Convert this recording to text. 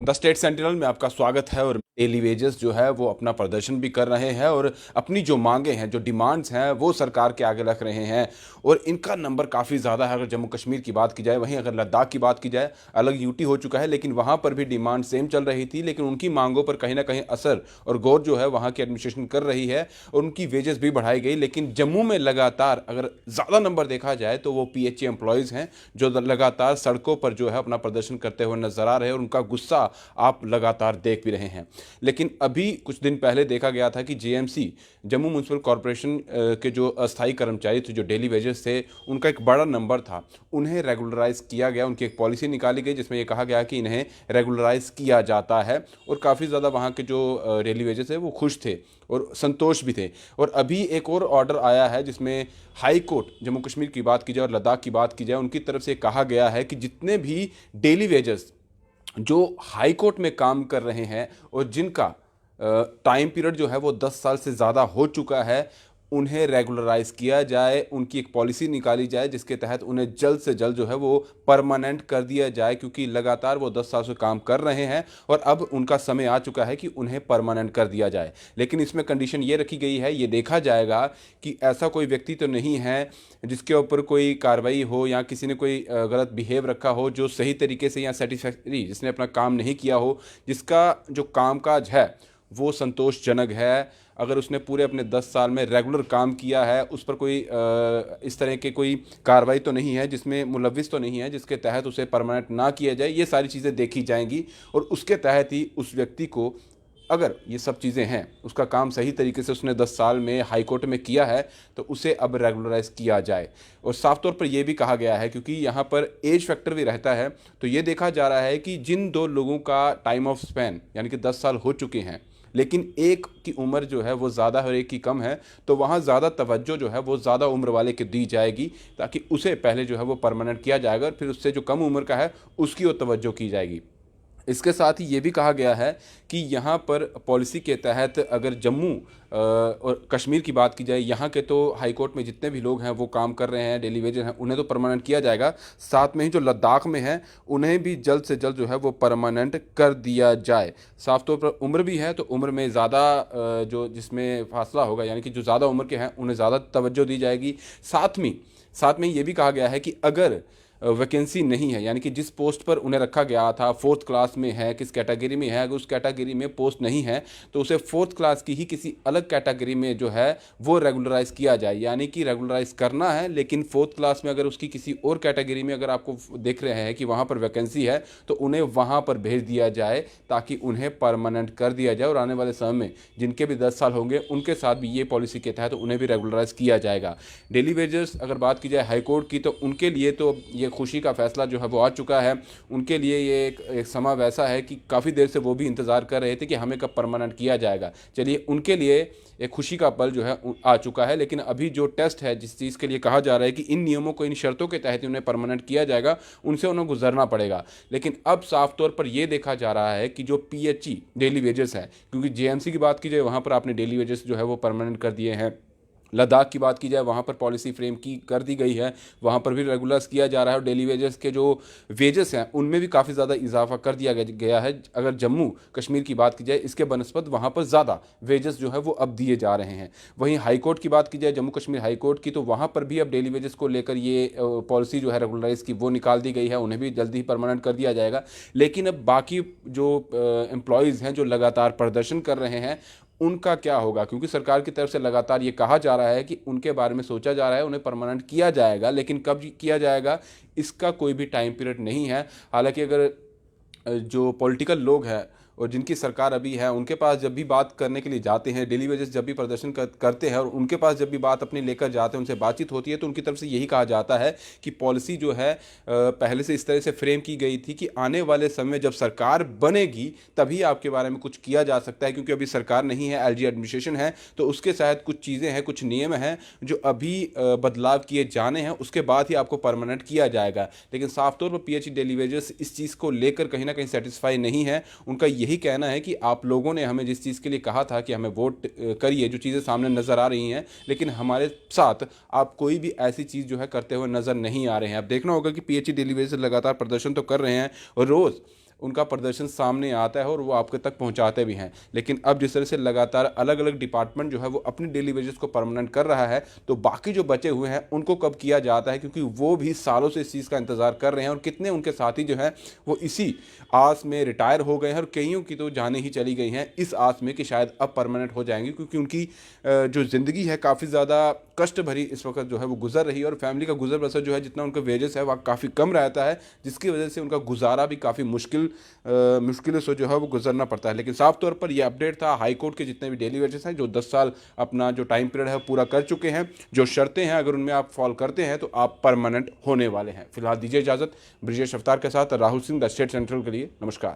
The state sentinel में आपका स्वागत है। और डेली वेजेस जो है वो अपना प्रदर्शन भी कर रहे हैं और अपनी जो मांगे हैं, जो डिमांड्स हैं, वो सरकार के आगे रख रहे हैं। और इनका नंबर काफ़ी ज़्यादा है। अगर जम्मू कश्मीर की बात की जाए, वहीं अगर लद्दाख की बात की जाए, अलग यूटी हो चुका है, लेकिन वहाँ पर भी डिमांड सेम चल रही थी। लेकिन उनकी मांगों पर कहीं ना कहीं असर और गौर जो है वहाँ की एडमिनिस्ट्रेशन कर रही है और उनकी वेजेस भी बढ़ाई गई। लेकिन जम्मू में लगातार अगर ज़्यादा नंबर देखा जाए तो वो पीएचई एम्प्लॉयज़ हैं जो लगातार सड़कों पर जो है अपना प्रदर्शन करते हुए नजर आ रहे हैं और उनका गुस्सा आप लगातार देख भी रहे हैं। लेकिन अभी कुछ दिन पहले देखा गया था कि जेएमसी, जम्मू म्यूनसिपल कॉरपोरेशन के जो अस्थायी कर्मचारी थे, जो डेली वेजेस थे, उनका एक बड़ा नंबर था, उन्हें रेगुलराइज किया गया। उनकी एक पॉलिसी निकाली गई जिसमें यह कहा गया कि इन्हें रेगुलराइज किया जाता है। और काफ़ी ज़्यादा वहाँ के जो डेली वेजेस है वो खुश थे और संतोष भी थे। और अभी एक और ऑर्डर आया है जिसमें हाई कोर्ट, जम्मू कश्मीर की बात की जाए और लद्दाख की बात की जाए, उनकी तरफ से कहा गया है कि जितने भी डेली वेजेस जो हाई कोर्ट में काम कर रहे हैं और जिनका टाइम पीरियड जो है वो 10 साल से ज़्यादा हो चुका है, उन्हें रेगुलराइज किया जाए। उनकी एक पॉलिसी निकाली जाए जिसके तहत उन्हें जल्द से जल्द जो है वो परमानेंट कर दिया जाए, क्योंकि लगातार वो 10 साल से काम कर रहे हैं और अब उनका समय आ चुका है कि उन्हें परमानेंट कर दिया जाए। लेकिन इसमें कंडीशन ये रखी गई है, ये देखा जाएगा कि ऐसा कोई व्यक्ति तो नहीं है जिसके ऊपर कोई कार्रवाई हो या किसी ने कोई गलत बिहेव रखा हो, जो सही तरीके से या सेटिस्फैक्टरी जिसने अपना काम नहीं किया हो, जिसका जो कामकाज है वो संतोषजनक है। अगर उसने पूरे अपने 10 साल में रेगुलर काम किया है, उस पर कोई इस तरह के कोई कार्रवाई तो नहीं है, जिसमें मुलविस तो नहीं है जिसके तहत उसे परमानेंट ना किया जाए, ये सारी चीज़ें देखी जाएंगी। और उसके तहत ही उस व्यक्ति को, अगर ये सब चीज़ें हैं, उसका काम सही तरीके से उसने 10 साल में हाई कोर्ट में किया है, तो उसे अब रेगुलराइज किया जाए। और साफ तौर पर यह भी कहा गया है, क्योंकि यहाँ पर एज फैक्टर भी रहता है, तो ये देखा जा रहा है कि जिन दो लोगों का टाइम ऑफ स्पैन यानी कि 10 साल हो चुके हैं, लेकिन एक की उम्र जो है वो ज़्यादा और एक की कम है, तो वहाँ ज़्यादा तवज्जो जो है वो ज़्यादा उम्र वाले की दी जाएगी, ताकि उसे पहले जो है वो परमानेंट किया जाएगा और फिर उससे जो कम उम्र का है उसकी वो तवज्जो की जाएगी। इसके साथ ही ये भी कहा गया है कि यहाँ पर पॉलिसी के तहत अगर जम्मू और कश्मीर की बात की जाए, यहाँ के तो हाई कोर्ट में जितने भी लोग हैं वो काम कर रहे हैं, डेली वेजेस हैं, उन्हें तो परमानेंट किया जाएगा। साथ में ही जो लद्दाख में है उन्हें भी जल्द से जल्द जो है वो परमानेंट कर दिया जाए। साफ तौर पर उम्र भी है, तो उम्र में ज़्यादा जो जिसमें फासला होगा, यानी कि जो ज़्यादा उम्र के हैं उन्हें ज़्यादा तवज्जो दी जाएगी। साथ में ये भी कहा गया है कि अगर वैकेंसी नहीं है, यानी कि जिस पोस्ट पर उन्हें रखा गया था, फोर्थ क्लास में है, किस कैटेगरी में है, अगर उस कैटेगरी में पोस्ट नहीं है तो उसे फोर्थ क्लास की ही किसी अलग कैटेगरी में जो है वो रेगुलराइज किया जाए। यानी कि रेगुलराइज करना है, लेकिन फोर्थ क्लास में अगर उसकी किसी और कैटेगरी में अगर आपको देख रहे हैं कि वहाँ पर वैकेंसी है, तो उन्हें वहाँ पर भेज दिया जाए ताकि उन्हें परमानेंट कर दिया जाए। और आने वाले समय में जिनके भी 10 साल होंगे उनके साथ भी ये पॉलिसी के तहत उन्हें भी रेगुलराइज किया जाएगा। डेली वेजर्स अगर बात की जाए हाईकोर्ट की, तो उनके लिए तो ये खुशी का फैसला जो है वो आ चुका है। उनके लिए ये एक समा वैसा है कि काफ़ी देर से वो भी इंतज़ार कर रहे थे कि हमें कब परमानेंट किया जाएगा। चलिए, उनके लिए एक खुशी का पल जो है आ चुका है। लेकिन अभी जो टेस्ट है, जिस चीज़ के लिए कहा जा रहा है कि इन नियमों को, इन शर्तों के तहत उन्हें परमानेंट किया जाएगा, उनसे उन्हें गुजरना पड़ेगा। लेकिन अब साफ तौर पर यह देखा जा रहा है कि जो पीएचई डेली वेजेस है, क्योंकि जेएमसी की बात की जाए वहाँ पर आपने डेली वेजेस जो है वो परमानेंट कर दिए हैं, लद्दाख की बात की जाए वहाँ पर पॉलिसी फ्रेम की कर दी गई है, वहाँ पर भी रेगुलर्स किया जा रहा है और डेली वेजेस के जो वेजेस हैं उनमें भी काफ़ी ज़्यादा इजाफा कर दिया गया है। अगर जम्मू कश्मीर की बात की जाए, इसके बनस्पत वहाँ पर ज़्यादा वेजेस जो है वो अब दिए जा रहे हैं। वहीं हाई कोर्ट की बात की जाए, जम्मू कश्मीर हाई कोर्ट की, तो वहाँ पर भी अब डेली वेजेस को लेकर ये पॉलिसी जो है रेगुलराइज की वो निकाल दी गई है, उन्हें भी जल्दी ही परमानेंट कर दिया जाएगा। लेकिन अब बाकी जो एम्प्लॉयज़ हैं जो लगातार प्रदर्शन कर रहे हैं, उनका क्या होगा? क्योंकि सरकार की तरफ से लगातार ये कहा जा रहा है कि उनके बारे में सोचा जा रहा है, उन्हें परमानेंट किया जाएगा, लेकिन कब किया जाएगा इसका कोई भी टाइम पीरियड नहीं है। हालांकि अगर जो पॉलिटिकल लोग हैं और जिनकी सरकार अभी है, उनके पास जब भी बात करने के लिए जाते हैं, डेली वेजेस जब भी प्रदर्शन करते हैं और उनके पास जब भी बात अपनी लेकर जाते हैं, उनसे बातचीत होती है, तो उनकी तरफ से यही कहा जाता है कि पॉलिसी जो है पहले से इस तरह से फ्रेम की गई थी कि आने वाले समय जब सरकार बनेगी तभी आपके बारे में कुछ किया जा सकता है, क्योंकि अभी सरकार नहीं है, एलजी एडमिनिस्ट्रेशन है, तो उसके साथ कुछ चीज़ें हैं, कुछ नियम हैं जो अभी बदलाव किए जाने हैं, उसके बाद ही आपको परमानेंट किया जाएगा। लेकिन साफ तौर पर पीएचई डेली वेजेस इस चीज़ को लेकर कहीं ना कहीं सेटिस्फाई नहीं है। उनका यही कहना है कि आप लोगों ने हमें जिस चीज़ के लिए कहा था कि हमें वोट करिए, जो चीज़ें सामने नज़र आ रही हैं, लेकिन हमारे साथ आप कोई भी ऐसी चीज़ जो है करते हुए नज़र नहीं आ रहे हैं। अब देखना होगा कि पीएचई डेली वेजेस लगातार प्रदर्शन तो कर रहे हैं और रोज़ उनका प्रदर्शन सामने आता है और वो आपके तक पहुंचाते भी हैं। लेकिन अब जिस तरह से लगातार अलग अलग डिपार्टमेंट जो है वो अपनी डेली वेजेस को परमानेंट कर रहा है, तो बाकी जो बचे हुए हैं उनको कब किया जाता है, क्योंकि वो भी सालों से इस चीज़ का इंतजार कर रहे हैं और कितने उनके साथी जो हैं वो इसी आस में रिटायर हो गए हैं और कईयों की तो जाने ही चली गई हैं इस आस में कि शायद अब परमानेंट हो जाएंगी, क्योंकि उनकी जो ज़िंदगी है काफ़ी ज़्यादा कष्ट भरी इस वक्त जो है वो गुजर रही है और फैमिली का गुजर बसर जो है जितना उनका वेजेस है वह काफ़ी कम रहता है, जिसकी वजह से उनका गुजारा भी काफ़ी मुश्किलों से जो है वो गुजरना पड़ता है। लेकिन साफ तौर पर यह अपडेट था हाई कोर्ट के जितने भी डेली वेजेस हैं जो 10 साल अपना जो टाइम पीरियड है पूरा कर चुके हैं, जो शर्तें हैं अगर उनमें आप फॉल करते हैं तो आप परमानेंट होने वाले हैं। फिलहाल दीजिए इजाज़त। ब्रिजेश अवतार के साथ Rahul Singh, the state central के लिए। नमस्कार।